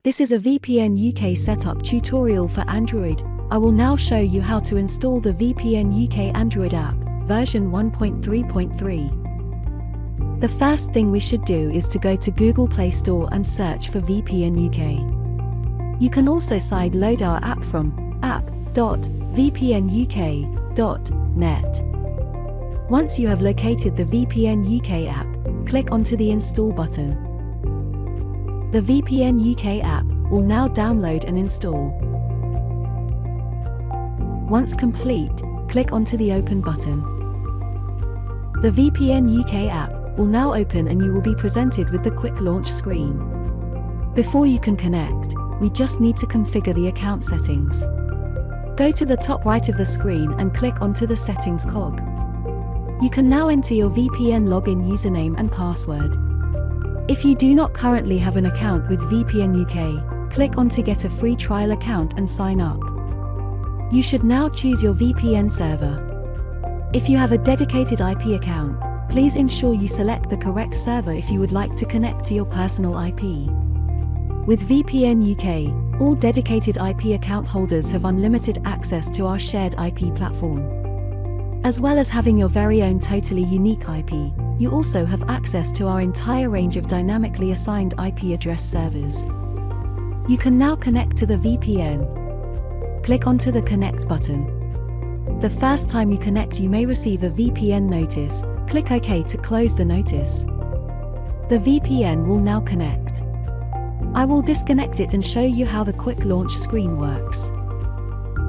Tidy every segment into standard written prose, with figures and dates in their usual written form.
This is a VPNUK setup tutorial for Android. I will now show you how to install the VPNUK Android app, version 1.3.3. The first thing we should do is to go to Google Play Store and search for VPNUK. You can also sideload our app from app.vpnuk.net. Once you have located the VPNUK app, click onto the Install button. The VPNUK app will now download and install. Once complete, click onto the Open button. The VPNUK app will now open and you will be presented with the quick launch screen. Before you can connect, we just need to configure the account settings. Go to the top right of the screen and click onto the Settings cog. You can now enter your VPN login username and password. If you do not currently have an account with VPNUK, click on to Get a free trial account and sign up. You should now choose your VPN server. If you have a dedicated IP account, please ensure you select the correct server if you would like to connect to your personal IP. With VPNUK, all dedicated IP account holders have unlimited access to our shared IP platform. As well as having your very own totally unique IP, you also have access to our entire range of dynamically assigned IP address servers. You can now connect to the VPN. Click onto the Connect button. The first time you connect, you may receive a VPN notice. Click OK to close the notice. The VPN will now connect. I will disconnect it and show you how the quick launch screen works.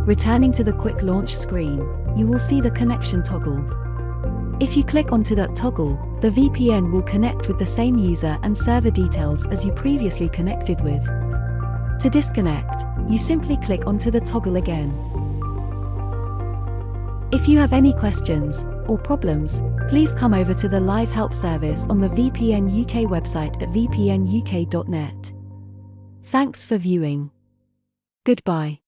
Returning to the quick launch screen, you will see the connection toggle. If you click onto that toggle, the VPN will connect with the same user and server details as you previously connected with. To disconnect, you simply click onto the toggle again. If you have any questions or problems, please come over to the live help service on the VPNUK website at vpnuk.net. Thanks for viewing. Goodbye.